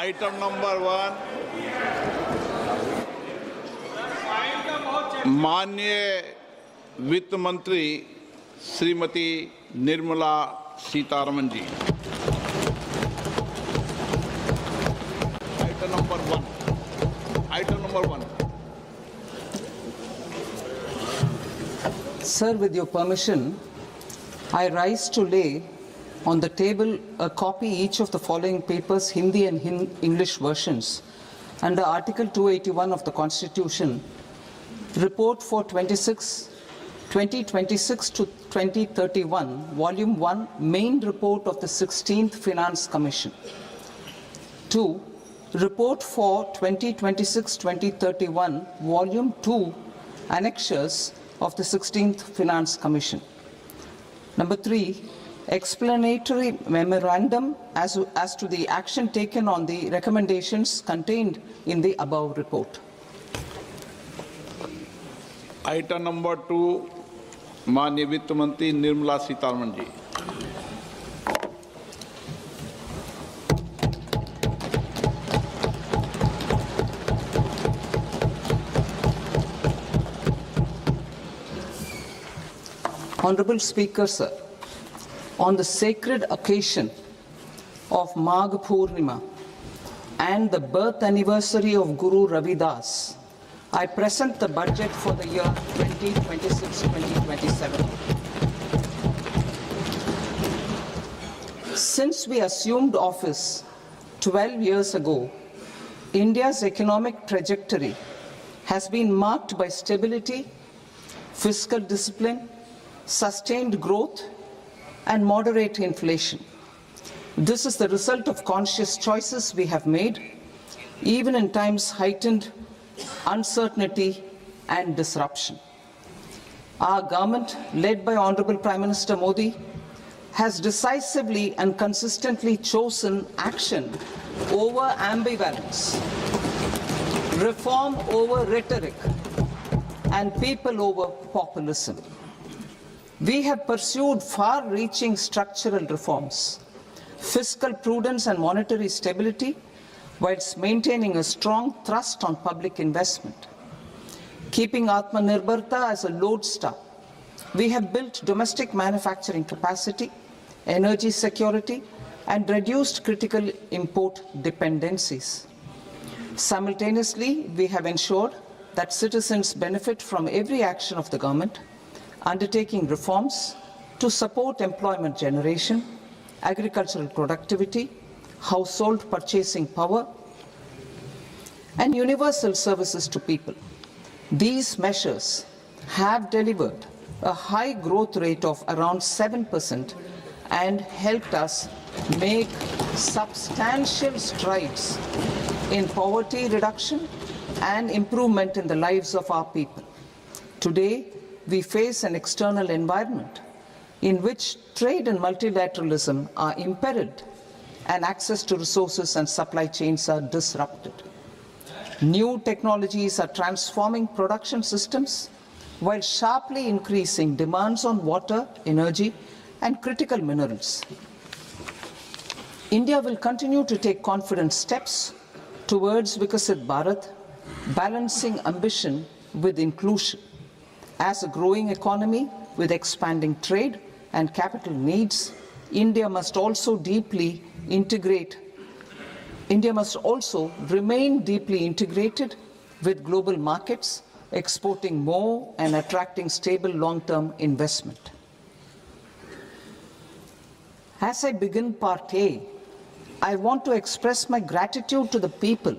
Item number 1, माननीय वित्त मंत्री श्रीमती निर्मला सीतारमन जी। Item number 1. Item number 1. Sir, with your permission, I rise to lay on the table a copy each of the following papers, Hindi and English versions, under Article 281 of the Constitution, Report for 2026 to 2031, Volume 1, Main Report of the 16th Finance Commission. 2. Report for 2026-2031, Volume 2, Annexures of the 16th Finance Commission. Number 3, explanatory memorandum as to the action taken on the recommendations contained in the above report. Item number 2, माननीय वित्त मंत्री निर्मला सीतारमन जी। Honorable Speaker, sir, on the sacred occasion of Magh Purnima and the birth anniversary of Guru Ravidas, I present the budget for the year 2026-2027. Since we assumed office 12 years ago, India's economic trajectory has been marked by stability, fiscal discipline, sustained growth, and moderate inflation. This is the result of conscious choices we have made, even in times heightened uncertainty and disruption. Our government, led by Honorable Prime Minister Modi, has decisively and consistently chosen action over ambivalence, reform over rhetoric, and people over populism. We have pursued far-reaching structural reforms, fiscal prudence and monetary stability, whilst maintaining a strong thrust on public investment. Keeping Atmanirbharta as a lodestar, we have built domestic manufacturing capacity, energy security, and reduced critical import dependencies. Simultaneously, we have ensured that citizens benefit from every action of the government, undertaking reforms to support employment generation, agricultural productivity, household purchasing power, and universal services to people. These measures have delivered a high growth rate of around 7% and helped us make substantial strides in poverty reduction and improvement in the lives of our people. Today, we face an external environment in which trade and multilateralism are imperiled and access to resources and supply chains are disrupted. New technologies are transforming production systems while sharply increasing demands on water, energy, and critical minerals. India will continue to take confident steps towards Vikasit Bharat, balancing ambition with inclusion. As a growing economy with expanding trade and capital needs, India must also remain deeply integrated with global markets, exporting more and attracting stable long-term investment. As I begin Part A, I want to express my gratitude to the people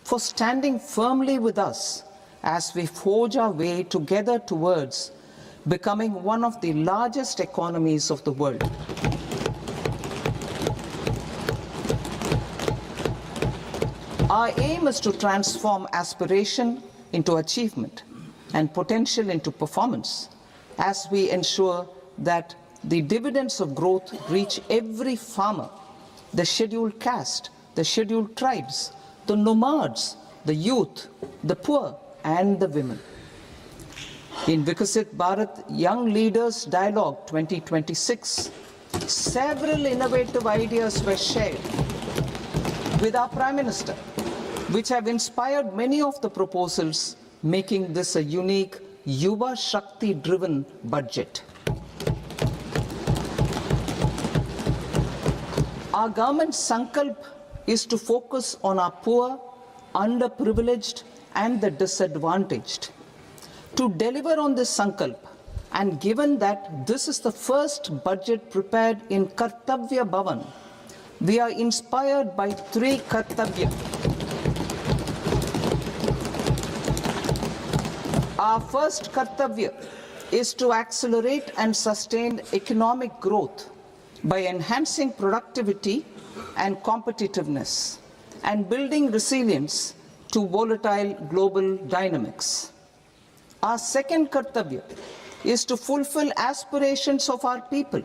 for standing firmly with us as we forge our way together towards becoming one of the largest economies of the world. Our aim is to transform aspiration into achievement and potential into performance as we ensure that the dividends of growth reach every farmer, the scheduled caste, the scheduled tribes, the nomads, the youth, the poor, and the women. In Vikasit Bharat Young Leaders Dialogue 2026, several innovative ideas were shared with our Prime Minister, which have inspired many of the proposals, making this a unique Yuva Shakti-driven budget. Our government's sankalp is to focus on our poor, underprivileged, and the disadvantaged. To deliver on this sankalp, and given that this is the first budget prepared in Kartavya Bhavan, we are inspired by three Kartavya. Our first Kartavya is to accelerate and sustain economic growth by enhancing productivity and competitiveness and building resilience to volatile global dynamics. Our second Kartavya is to fulfill aspirations of our people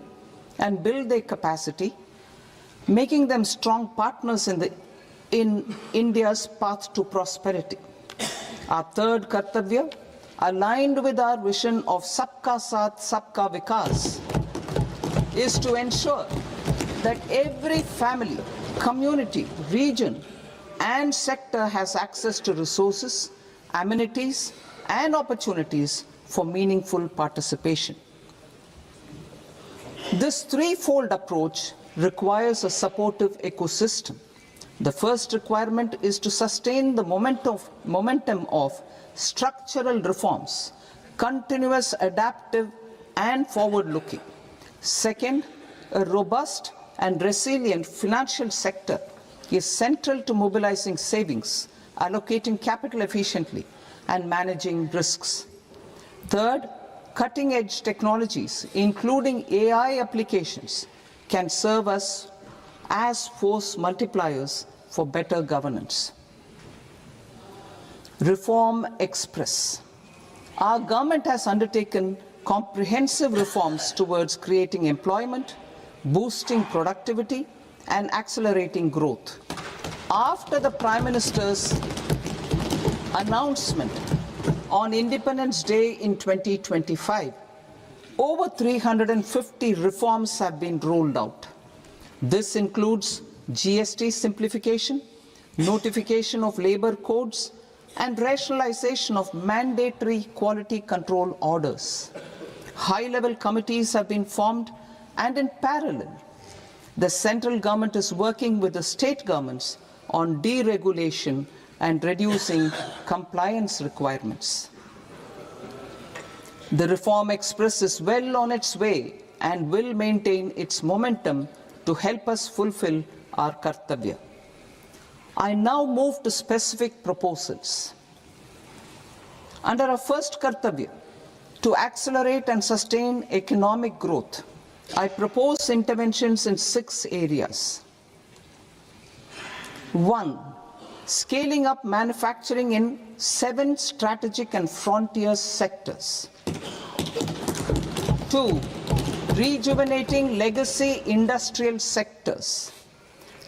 and build their capacity, making them strong partners in India's path to prosperity. Our third Kartavya, aligned with our vision of Sabka Saath, Sabka Vikas, is to ensure that every family, community, region, and sector has access to resources, amenities, and opportunities for meaningful participation. This threefold approach requires a supportive ecosystem. The first requirement is to sustain the momentum of structural reforms, continuous, adaptive, and forward-looking. Second, a robust and resilient financial sector is central to mobilizing savings, allocating capital efficiently, and managing risks. Third, cutting-edge technologies, including AI applications, can serve us as force multipliers for better governance. Reform Express. Our government has undertaken comprehensive reforms towards creating employment, boosting productivity, and accelerating growth. After the Prime Minister's announcement on Independence Day in 2025, over 350 reforms have been rolled out. This includes GST simplification, notification of labor codes, and rationalization of mandatory quality control orders. High-level committees have been formed, and in parallel, the central government is working with the state governments on deregulation and reducing compliance requirements. The Reform Express is well on its way and will maintain its momentum to help us fulfill our Kartavya. I now move to specific proposals. Under our first Kartavya, to accelerate and sustain economic growth, I propose interventions in 6 areas. 1. Scaling up manufacturing in 7 strategic and frontier sectors. 2. Rejuvenating legacy industrial sectors.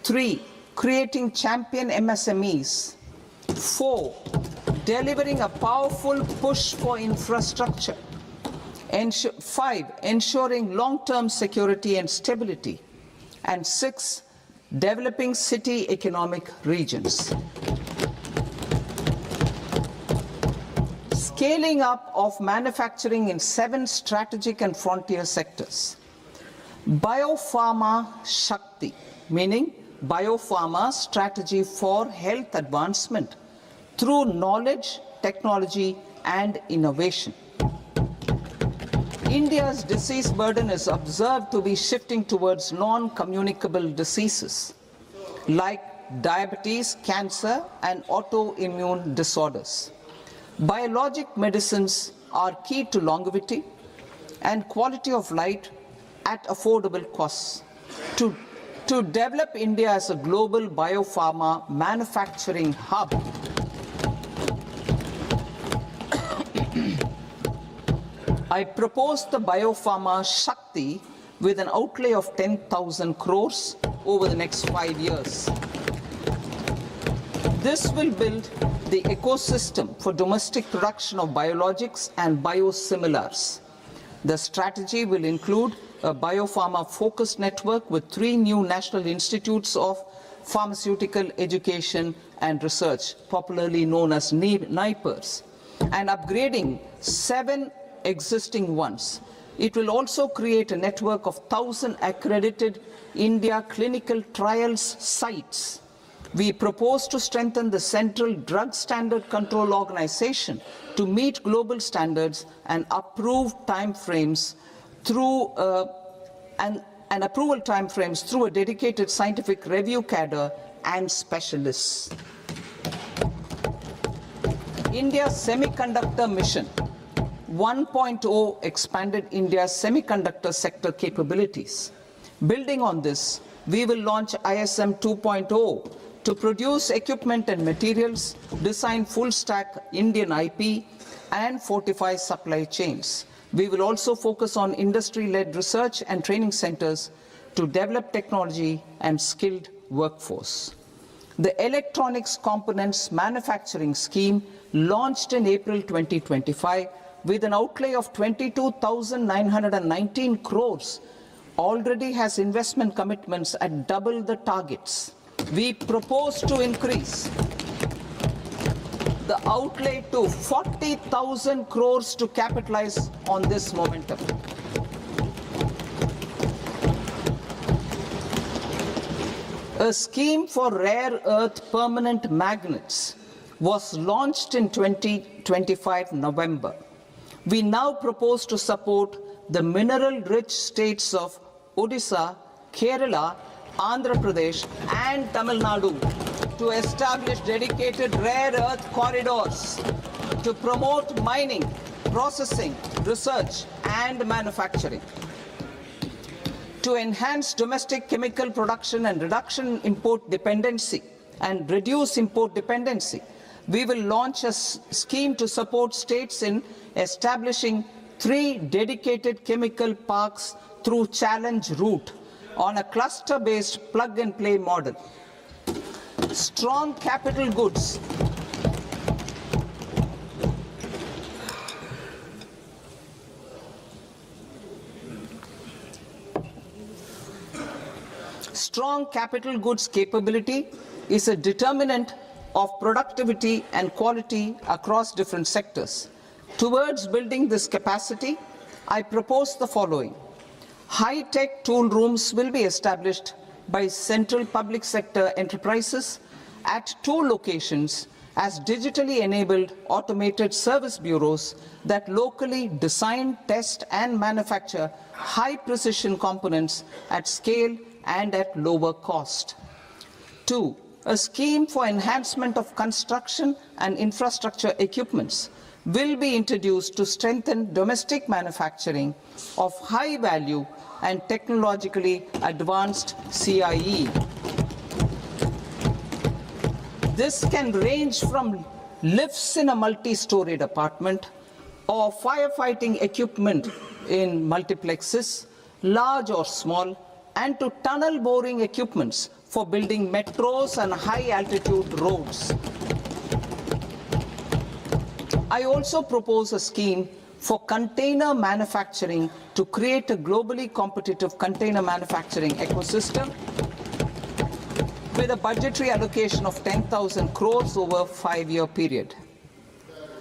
3. Creating champion MSMEs. 4. Delivering a powerful push for infrastructure. 5. Ensuring long-term security and stability. And 6. Developing city economic regions. Scaling up of manufacturing in 7 strategic and frontier sectors. Biopharma Shakti, meaning biopharma strategy for health advancement through knowledge, technology, and innovation. India's disease burden is observed to be shifting towards non-communicable diseases like diabetes, cancer, and autoimmune disorders. Biologic medicines are key to longevity and quality of life at affordable costs. To develop India as a global biopharma manufacturing hub, I propose the Biopharma Shakti with an outlay of 10,000 crores over the next 5 years. This will build the ecosystem for domestic production of biologics and biosimilars. The strategy will include a biopharma-focused network with 3 new national institutes of pharmaceutical education and research, popularly known as NIPERS, and upgrading 7 existing ones. It will also create a network of 1,000 accredited India clinical trials sites. We propose to strengthen the Central Drug Standard Control Organization to meet global standards and approve timeframes through and approval timeframes through a dedicated scientific review cadre and specialists. India's semiconductor mission 1.0 expanded India's semiconductor sector capabilities. Building on this, we will launch ISM 2.0 to produce equipment and materials, design full-stack Indian IP, and fortify supply chains. We will also focus on industry-led research and training centers to develop technology and skilled workforce. The Electronics Components Manufacturing Scheme, launched in April 2025 with an outlay of 22,919 crores, already has investment commitments at double the targets. We propose to increase the outlay to 40,000 crores to capitalize on this momentum. A scheme for rare earth permanent magnets was launched in 2025 November. We now propose to support the mineral-rich states of Odisha, Kerala, Andhra Pradesh, and Tamil Nadu to establish dedicated rare earth corridors to promote mining, processing, research, and manufacturing. To enhance domestic chemical production and reduction import dependency and reduce import dependency, we will launch a scheme to support states in establishing 3 dedicated chemical parks through challenge route on a cluster-based plug-and-play model. Strong capital goods. Strong capital goods capability is a determinant of productivity and quality across different sectors. Towards building this capacity, I propose the following. High-tech tool rooms will be established by central public sector enterprises at 2 locations as digitally enabled automated service bureaus that locally design, test, and manufacture high-precision components at scale and at lower cost. 2. A scheme for enhancement of construction and infrastructure equipments will be introduced to strengthen domestic manufacturing of high value and technologically advanced CIE. This can range from lifts in a multi-storied apartment or firefighting equipment in multiplexes, large or small, and to tunnel boring equipments for building metros and high-altitude roads. I also propose a scheme for container manufacturing to create a globally competitive container manufacturing ecosystem with a budgetary allocation of 10,000 crores over a 5-year period.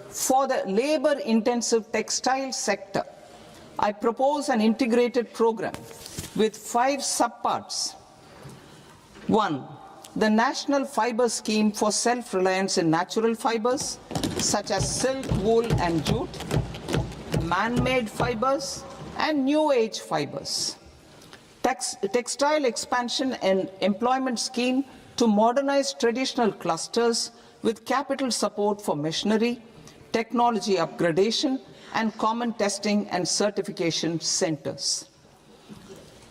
For the labor-intensive textile sector, I propose an integrated program with 5 subparts. 1. The National Fiber Scheme for self-reliance in natural fibers, such as silk, wool, and jute, man-made fibers, and new-age fibers. Textile expansion and employment scheme to modernize traditional clusters with capital support for machinery, technology upgradation, and common testing and certification centers.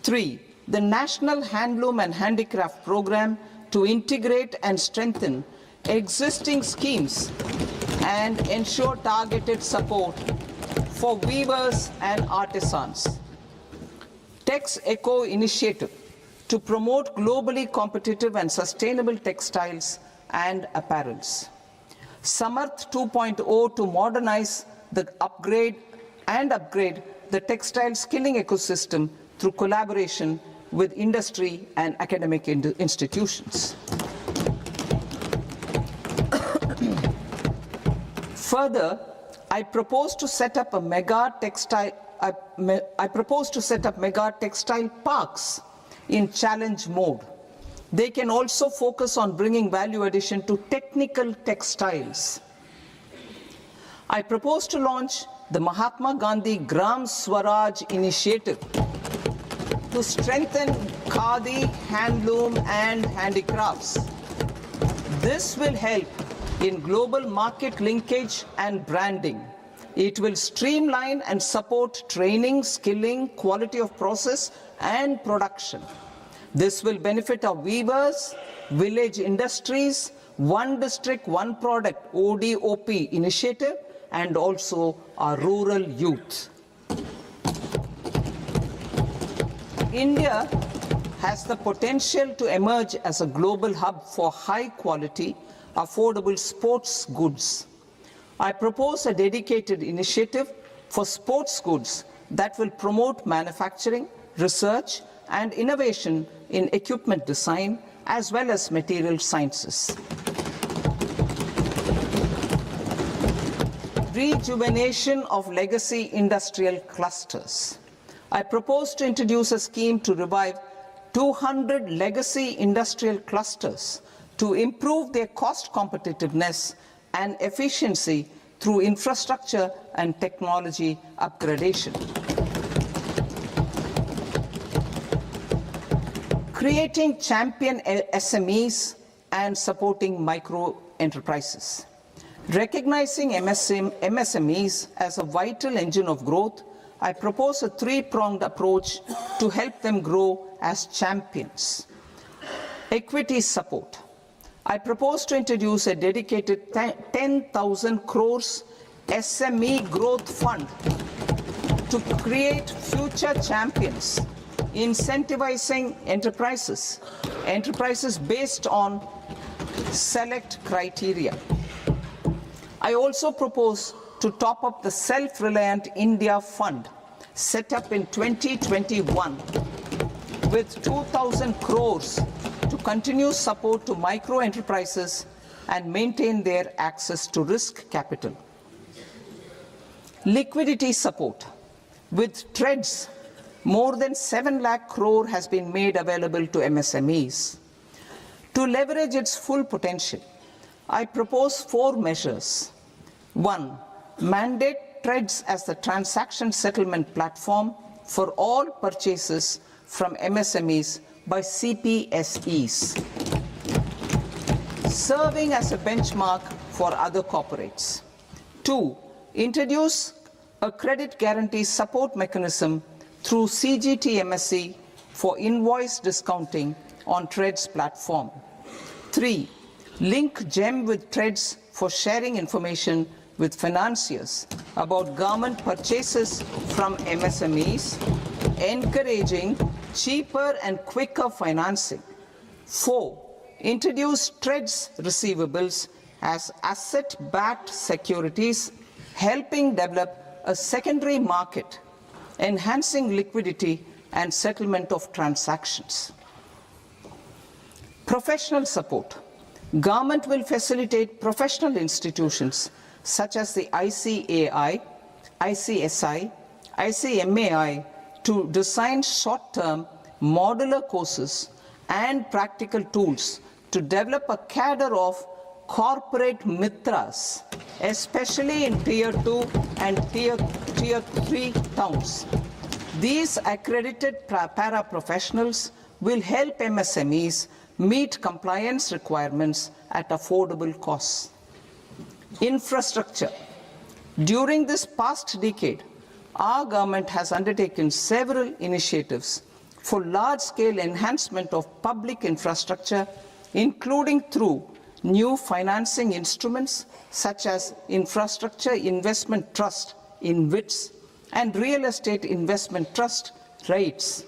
3. The National Handloom and Handicraft Program to integrate and strengthen existing schemes and ensure targeted support for weavers and artisans. Tex Eco Initiative to promote globally competitive and sustainable textiles and apparels. Samarth 2.0 to modernize the upgrade the textile skilling ecosystem through collaboration with industry and academic institutions. Further, I propose to set up mega textile parks in challenge mode. They can also focus on bringing value addition to technical textiles. I propose to launch the Mahatma Gandhi Gram Swaraj initiative to strengthen khadi, handloom and handicrafts. This will help in global market linkage and branding. It will streamline and support training, skilling, quality of process and production. This will benefit our weavers, village industries, one district, one product ODOP initiative, and also our rural youth. India has the potential to emerge as a global hub for high quality, affordable sports goods. I propose a dedicated initiative for sports goods that will promote manufacturing, research, and innovation in equipment design as well as material sciences. Rejuvenation of legacy industrial clusters. I propose to introduce a scheme to revive 200 legacy industrial clusters to improve their cost competitiveness and efficiency through infrastructure and technology upgradation. Creating champion SMEs and supporting micro enterprises. Recognizing MSMEs as a vital engine of growth, I propose a three-pronged approach to help them grow as champions. Equity support. I propose to introduce a dedicated 10,000 crores SME growth fund to create future champions, incentivizing enterprises based on select criteria. I also propose to top up the Self-Reliant India Fund set up in 2021 with 2,000 crores to continue support to micro enterprises and maintain their access to risk capital. Liquidity support. With TREDS, more than 7 lakh crore has been made available to MSMEs. To leverage its full potential, I propose 4 measures. 1. Mandate TREDS as the transaction settlement platform for all purchases from MSMEs by CPSEs, serving as a benchmark for other corporates. 2. Introduce a credit guarantee support mechanism through CGT-MSE for invoice discounting on TREDS platform. 3. Link GEM with TREDS for sharing information with financiers about government purchases from MSMEs, encouraging cheaper and quicker financing. 4. Introduce TREDS receivables as asset-backed securities, helping develop a secondary market, enhancing liquidity and settlement of transactions. Professional support. Government will facilitate professional institutions such as the ICAI, ICSI, ICMAI to design short-term modular courses and practical tools to develop a cadre of corporate mitras, especially in Tier 2 and Tier 3 towns. These accredited para-professionals will help MSMEs meet compliance requirements at affordable costs. Infrastructure. During this past decade, our government has undertaken several initiatives for large-scale enhancement of public infrastructure, including through new financing instruments such as Infrastructure Investment Trust (InvITs) and Real Estate Investment Trust (REITs),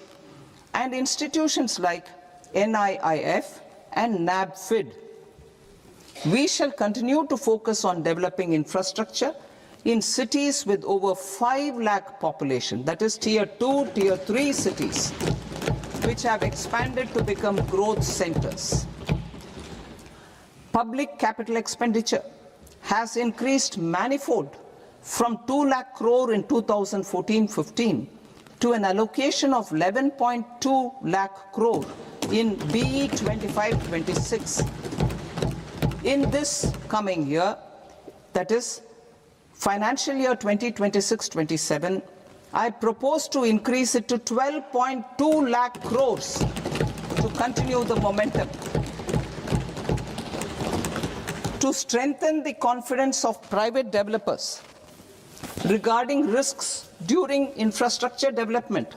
and institutions like NIIF and NABFID. We shall continue to focus on developing infrastructure in cities with over 5 lakh population, that is Tier 2, Tier 3 cities, which have expanded to become growth centers. Public capital expenditure has increased manifold from 2 lakh crore in 2014-15 to an allocation of 11.2 lakh crore in BE 25-26. In this coming year, that is financial year 2026-27, I propose to increase it to 12.2 lakh crores to continue the momentum. To strengthen the confidence of private developers regarding risks during infrastructure development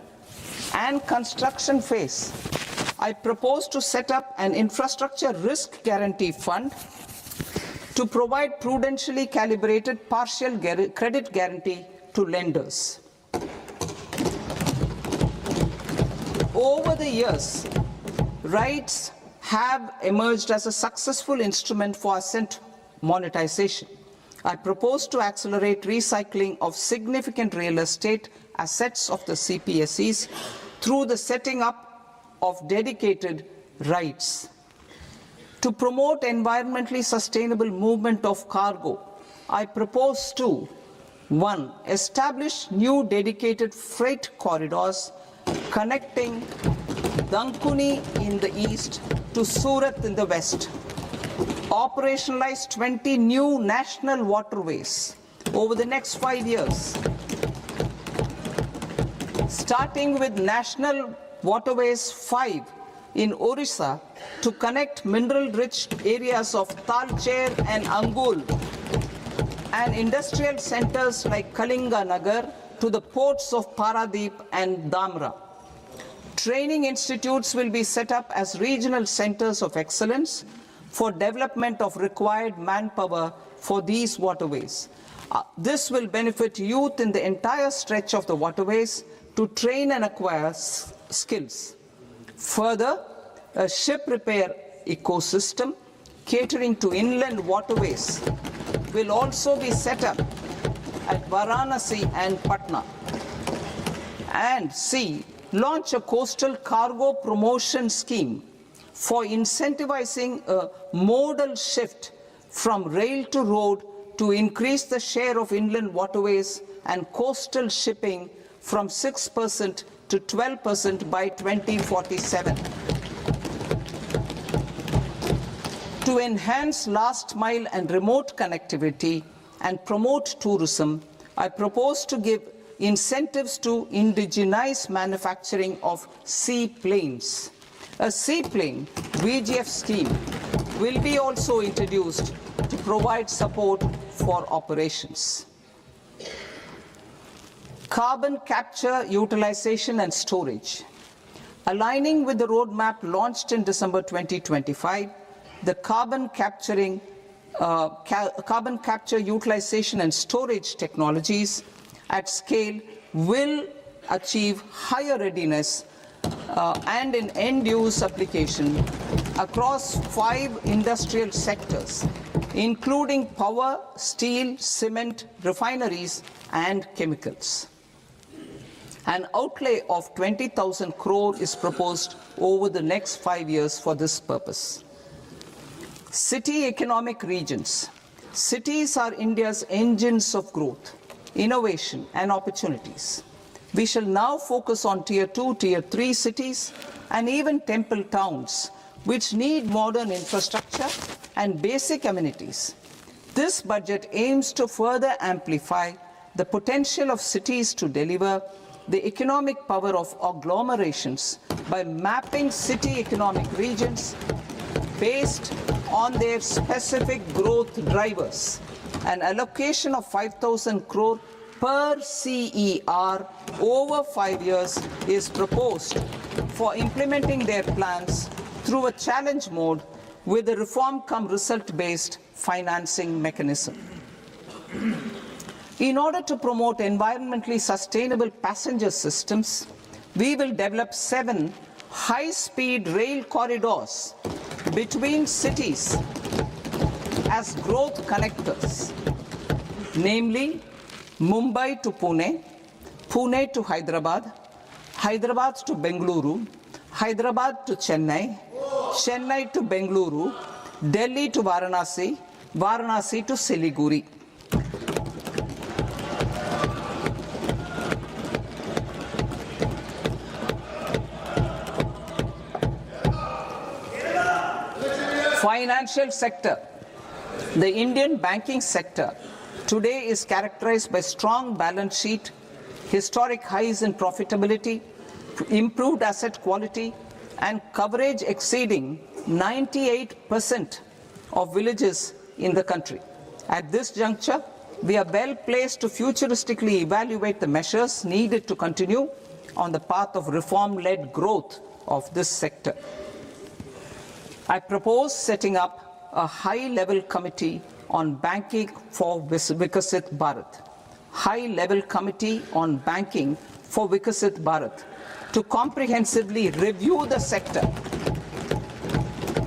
and construction phase, I propose to set up an infrastructure risk guarantee fund to provide prudentially calibrated partial credit guarantee to lenders. Over the years, rights have emerged as a successful instrument for asset monetization. I propose to accelerate recycling of significant real estate assets of the CPSEs through the setting up of dedicated rights. To promote environmentally sustainable movement of cargo, I propose to 1. Establish new dedicated freight corridors connecting Dankuni in the east to Surat in the west. Operationalize 20 new national waterways over the next 5 years, starting with National Waterways 5 in Orissa to connect mineral-rich areas of Talcher and Angul and industrial centers like Kalinga Nagar to the ports of Paradip and Dhamra. Training institutes will be set up as regional centers of excellence for development of required manpower for these waterways. This will benefit youth in the entire stretch of the waterways to train and acquire skills. Further, a ship repair ecosystem catering to inland waterways will also be set up at Varanasi and Patna. And C, launch a coastal cargo promotion scheme for incentivizing a modal shift from rail to road to increase the share of inland waterways and coastal shipping from 6% to 12% by 2047. To enhance last mile and remote connectivity and promote tourism, I propose to give incentives to indigenize manufacturing of seaplanes. A seaplane VGF scheme will be also introduced to provide support for operations. Carbon capture, utilization and storage. Aligning with the roadmap launched in December 2025, the carbon capture, utilization and storage technologies at scale will achieve higher readiness and in end-use application across 5 industrial sectors, including power, steel, cement, refineries, and chemicals. An outlay of 20,000 crore is proposed over the next 5 years for this purpose. City economic regions. Cities are India's engines of growth, innovation, and opportunities. We shall now focus on Tier 2, Tier 3 cities, and even temple towns, which need modern infrastructure and basic amenities. This budget aims to further amplify the potential of cities to deliver the economic power of agglomerations by mapping city economic regions based on their specific growth drivers. An allocation of 5,000 crore per CER over 5 years is proposed for implementing their plans through a challenge mode with a reform-cum-result-based financing mechanism. In order to promote environmentally sustainable passenger systems, we will develop 7 high-speed rail corridors between cities as growth connectors, namely Mumbai to Pune, Pune to Hyderabad, Hyderabad to Bengaluru, Hyderabad to Chennai, Chennai to Bengaluru, Delhi to Varanasi, Varanasi to Siliguri. Financial sector. The Indian banking sector today is characterized by strong balance sheet, historic highs in profitability, improved asset quality, and coverage exceeding 98% of villages in the country. At this juncture, we are well placed to futuristically evaluate the measures needed to continue on the path of reform-led growth of this sector. I propose setting up a high-level committee on banking for Vikasit Bharat. High-level committee on banking for Vikasit Bharat to comprehensively review the sector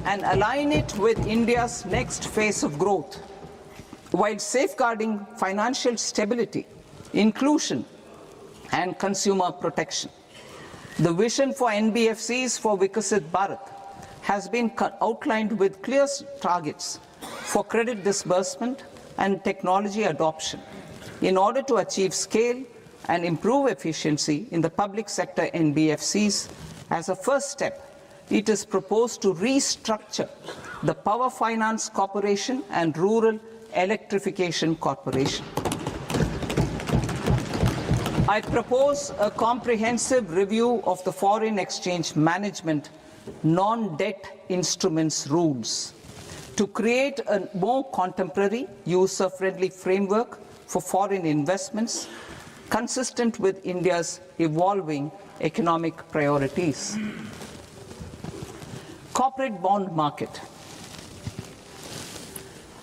and align it with India's next phase of growth, while safeguarding financial stability, inclusion, and consumer protection. The vision for NBFCs for Vikasit Bharat has been outlined with clear targets for credit disbursement and technology adoption in order to achieve scale and improve efficiency in the public sector NBFCs. As a first step, it is proposed to restructure the Power Finance Corporation and Rural Electrification Corporation. I propose a comprehensive review of the foreign exchange management non-debt instruments rules to create a more contemporary, user-friendly framework for foreign investments consistent with India's evolving economic priorities. Corporate bond market.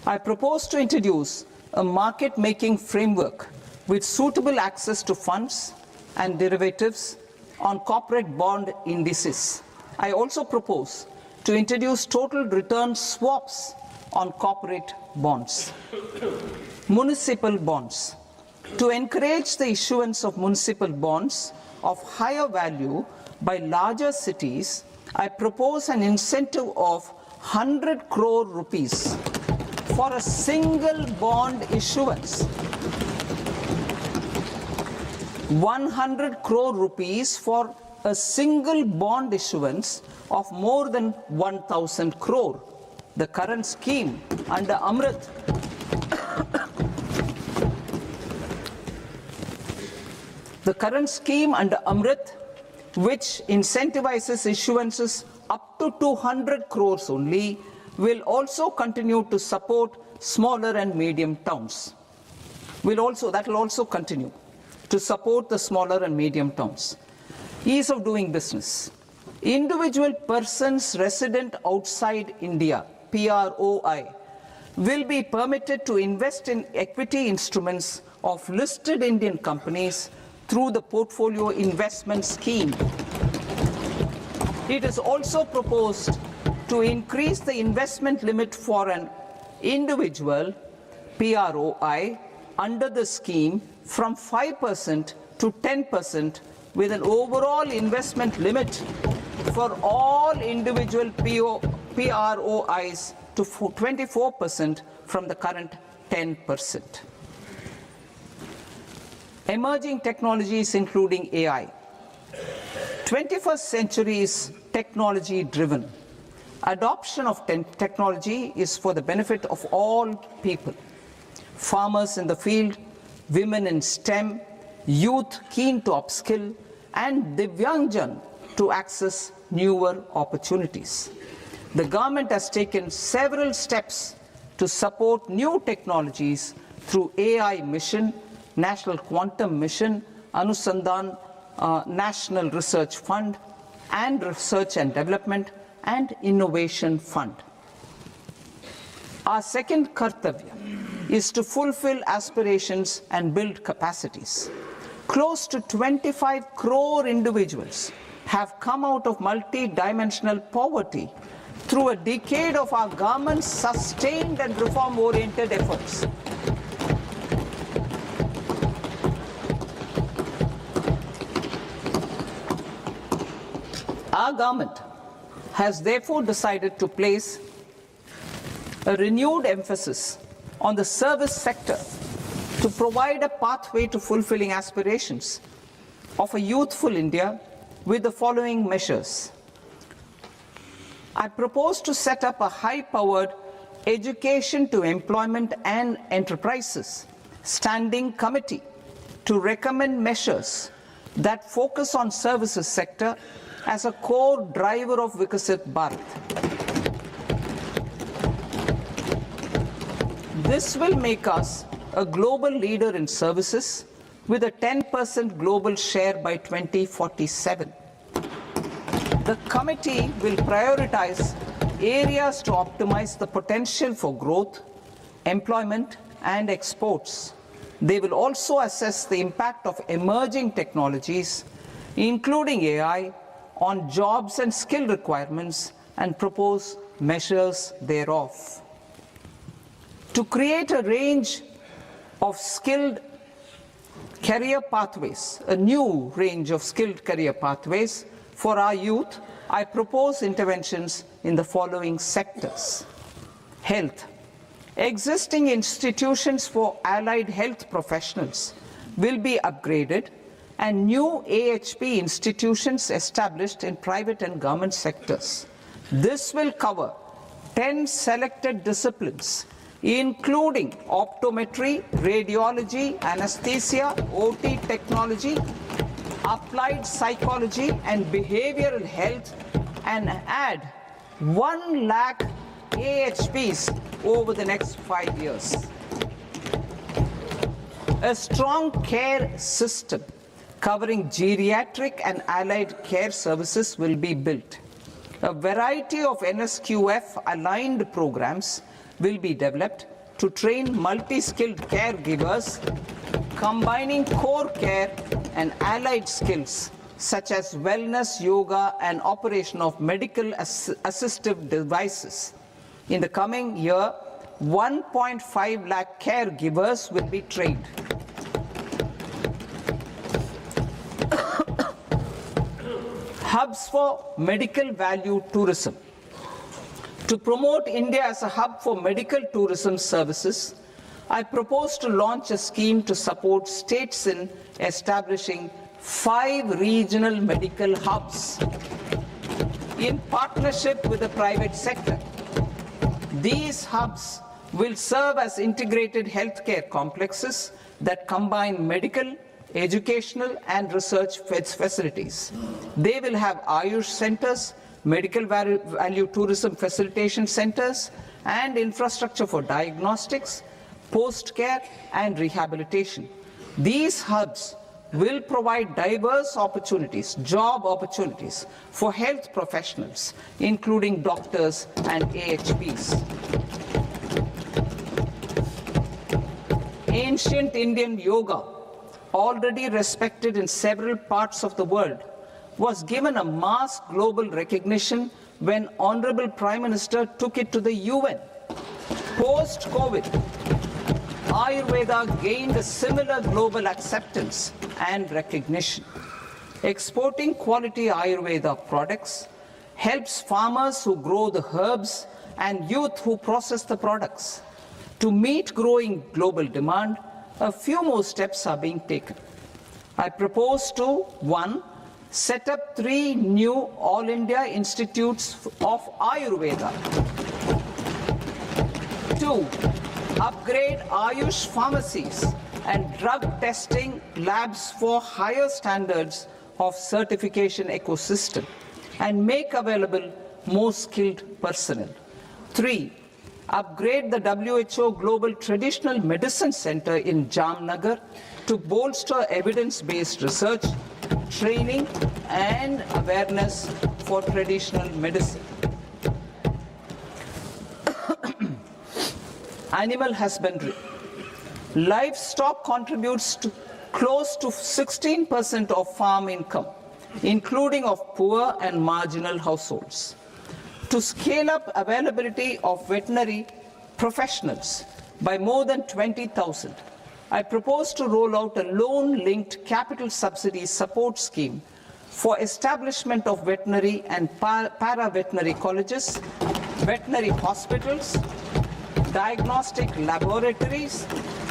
I propose to introduce a market-making framework with suitable access to funds and derivatives on corporate bond indices. I also propose to introduce total return swaps on corporate bonds. Municipal bonds. To encourage the issuance of municipal bonds of higher value by larger cities, I propose an incentive of 100 crore rupees for a single bond issuance. 100 crore rupees for a single bond issuance of more than 1,000 crore. The current scheme under Amrit which incentivizes issuances up to 200 crores only, will also continue to support smaller and medium towns. That will also continue to support the smaller and medium towns. Ease of doing business. Individual persons resident outside India, PROI, will be permitted to invest in equity instruments of listed Indian companies through the portfolio investment scheme. It is also proposed to increase the investment limit for an individual PROI under the scheme from 5% to 10%, with an overall investment limit for all individual PROIs to 24% from the current 10%. Emerging technologies including AI. 21st century is technology driven. Adoption of technology is for the benefit of all people. Farmers in the field, women in STEM, youth keen to upskill, and Divyangjan to access newer opportunities. The government has taken several steps to support new technologies through AI Mission, National Quantum Mission, Anusandhan National Research Fund, and Research and Development and Innovation Fund. Our second kartavya is to fulfill aspirations and build capacities. Close to 25 crore individuals have come out of multi-dimensional poverty through a decade of our government's sustained and reform-oriented efforts. Our government has therefore decided to place a renewed emphasis on the service sector to provide a pathway to fulfilling aspirations of a youthful India with the following measures. I propose to set up a high-powered Education to Employment and Enterprises Standing Committee to recommend measures that focus on services sector as a core driver of Vikasit Bharat. This will make us a global leader in services with a 10% global share by 2047. The committee will prioritize areas to optimize the potential for growth, employment, and exports. They will also assess the impact of emerging technologies, including AI, on jobs and skill requirements and propose measures thereof. To create a range of skilled career pathways, a new range of skilled career pathways for our youth, I propose interventions in the following sectors. Health. Existing institutions for allied health professionals will be upgraded and new AHP institutions established in private and government sectors. This will cover 10 selected disciplines, including optometry, radiology, anesthesia, OT technology, applied psychology and behavioral health, and add 1 lakh AHPs over the next 5 years. A strong care system covering geriatric and allied care services will be built. A variety of NSQF aligned programs will be developed to train multi-skilled caregivers, combining core care and allied skills such as wellness, yoga, and operation of medical assistive devices. In the coming year, 1.5 lakh caregivers will be trained. Hubs for medical value tourism. To promote India as a hub for medical tourism services, I propose to launch a scheme to support states in establishing 5 regional medical hubs in partnership with the private sector. These hubs will serve as integrated healthcare complexes that combine medical, educational, and research facilities. They will have Ayush centers, medical value tourism facilitation centers, and infrastructure for diagnostics, post-care, and rehabilitation. These hubs will provide diverse opportunities, job opportunities for health professionals, including doctors and AHPs. Ancient Indian yoga, already respected in several parts of the world, was given a mass global recognition when Honorable Prime Minister took it to the UN. Post-COVID, Ayurveda gained a similar global acceptance and recognition. Exporting quality Ayurveda products helps farmers who grow the herbs and youth who process the products. To meet growing global demand, a few more steps are being taken. I propose to 1. Set up 3 new All India Institutes of Ayurveda. 2. Upgrade Ayush pharmacies and drug testing labs for higher standards of certification ecosystem and make available more skilled personnel. 3. Upgrade the WHO Global Traditional Medicine Center in Jamnagar to bolster evidence-based research, training, and awareness for traditional medicine. Animal husbandry. Livestock contributes to close to 16% of farm income, including of poor and marginal households. To scale up availability of veterinary professionals by more than 20,000, I propose to roll out a loan-linked capital subsidy support scheme for establishment of veterinary and para-veterinary colleges, veterinary hospitals, diagnostic laboratories,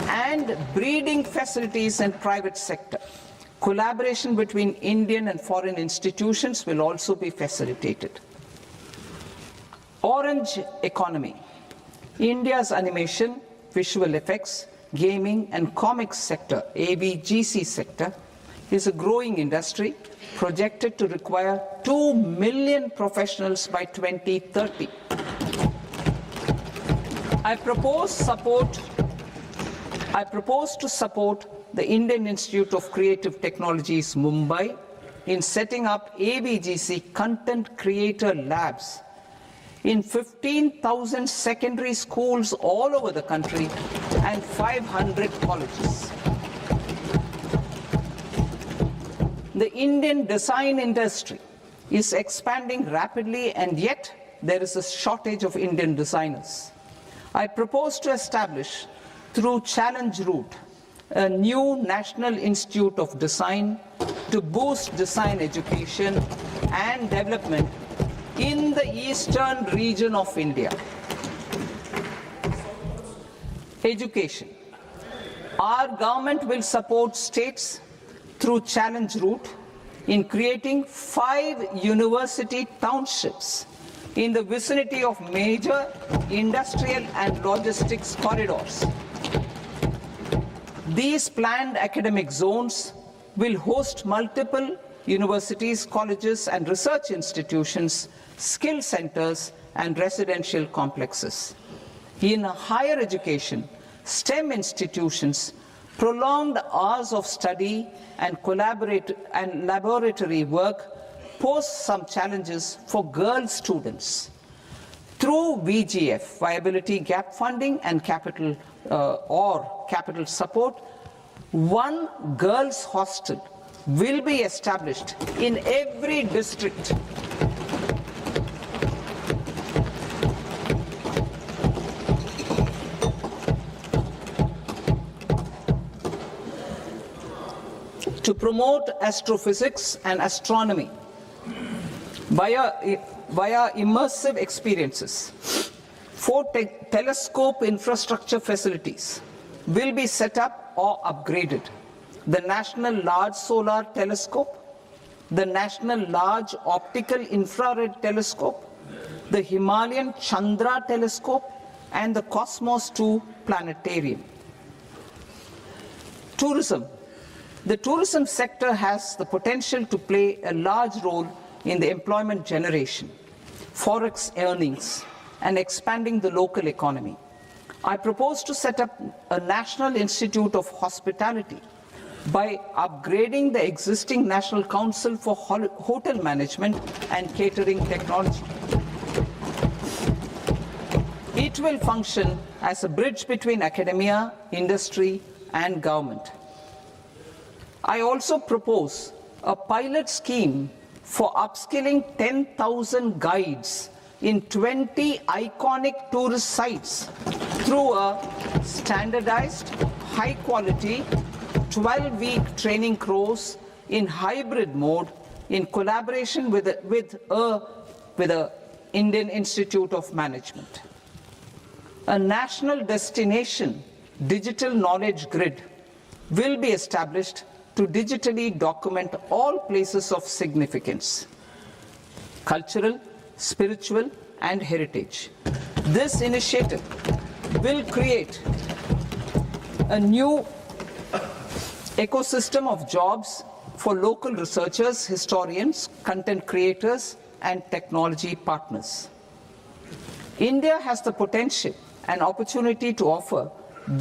and breeding facilities in private sector. Collaboration between Indian and foreign institutions will also be facilitated. Orange economy. India's animation, visual effects, gaming and comics sector, AVGC sector, is a growing industry projected to require 2 million professionals by 2030. I propose to support the Indian Institute of Creative Technologies, Mumbai, in setting up AVGC content creator labs in 15,000 secondary schools all over the country and 500 colleges. The Indian design industry is expanding rapidly, and yet there is a shortage of Indian designers. I propose to establish, through challenge route, a new National Institute of Design to boost design education and development in the eastern region of India. Education. Our government will support states through challenge route in creating 5 university townships in the vicinity of major industrial and logistics corridors. These planned academic zones will host multiple universities, colleges, and research institutions, skill centers, and residential complexes. In higher education, STEM institutions, prolonged hours of study and laboratory work pose some challenges for girl students. Through VGF, Viability Gap Funding and capital support, one girls' hostel will be established in every district. To promote astrophysics and astronomy via immersive experiences, 4 telescope infrastructure facilities will be set up or upgraded. The National Large Solar Telescope, the National Large Optical Infrared Telescope, the Himalayan Chandra Telescope, and the Cosmos 2 Planetarium. Tourism. The tourism sector has the potential to play a large role in the employment generation, forex earnings, and expanding the local economy. I propose to set up a National Institute of Hospitality by upgrading the existing National Council for Hotel Management and Catering Technology. It will function as a bridge between academia, industry, and government. I also propose a pilot scheme for upskilling 10,000 guides in 20 iconic tourist sites through a standardized, high-quality, 12-week training course in hybrid mode in collaboration with the Indian Institute of Management. A national destination digital knowledge grid will be established to digitally document all places of significance, cultural, spiritual, and heritage. This initiative will create a new ecosystem of jobs for local researchers, historians, content creators, and technology partners. India has the potential and opportunity to offer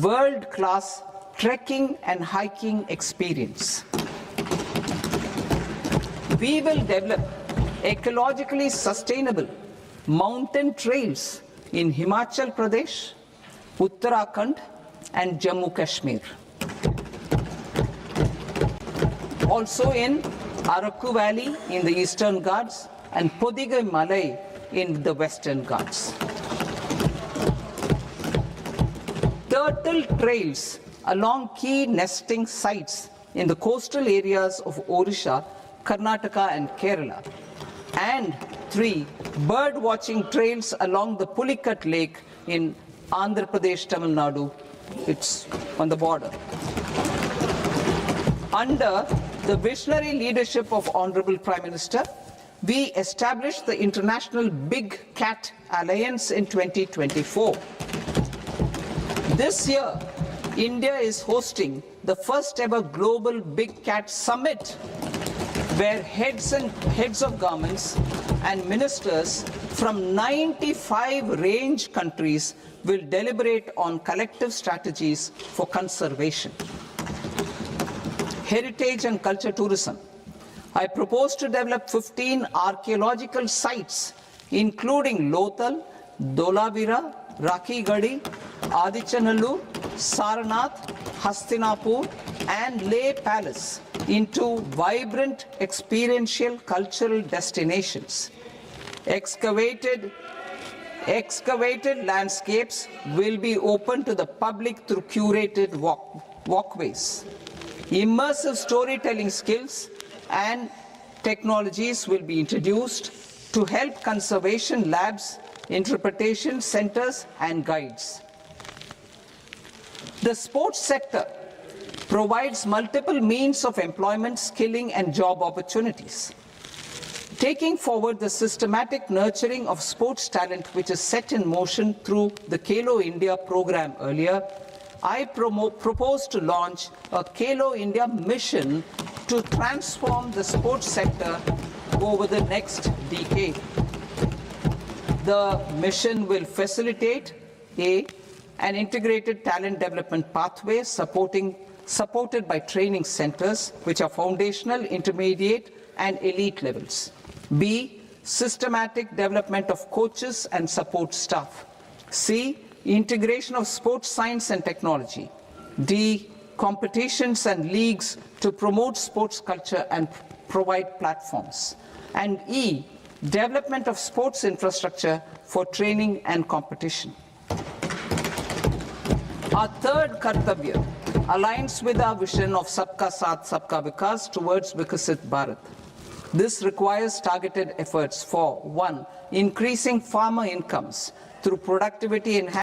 world-class trekking and hiking experience. We will develop ecologically sustainable mountain trails in Himachal Pradesh, Uttarakhand, and Jammu Kashmir. Also in Araku Valley in the Eastern Ghats and Podigai Malai in the Western Ghats. Turtle trails along key nesting sites in the coastal areas of Odisha Karnataka and Kerala. And 3, bird watching trails along the Pulikat Lake in Andhra Pradesh, Tamil Nadu. It's on the border. Under the visionary leadership of Honorable Prime Minister, we established the International Big Cat Alliance in 2024. This year, India is hosting the first ever Global Big Cat Summit, where heads of governments and ministers from 95 range countries will deliberate on collective strategies for conservation. Heritage and culture tourism. I propose to develop 15 archaeological sites, including Lothal, Dolavira, Rakhi-Gadi, Adichanallur, Saranath, Hastinapur, and Leh Palace into vibrant experiential cultural destinations. Excavated landscapes will be open to the public through curated walkways. Immersive storytelling skills and technologies will be introduced to help conservation labs, interpretation centers, and guides. The sports sector provides multiple means of employment, skilling, and job opportunities. Taking forward the systematic nurturing of sports talent which is set in motion through the Khelo India program earlier, I propose to launch a Khelo India mission to transform the sports sector over the next decade. The mission will facilitate an integrated talent development pathway supported by training centers which are foundational, intermediate, and elite levels. B, systematic development of coaches and support staff. C, integration of sports science and technology. D, competitions and leagues to promote sports culture and provide platforms. And E, development of sports infrastructure for training and competition. Our third kartavya aligns with our vision of Sabka Saath, Sabka Vikas towards Vikasit Bharat. This requires targeted efforts for 1, increasing farmer incomes through productivity enhancement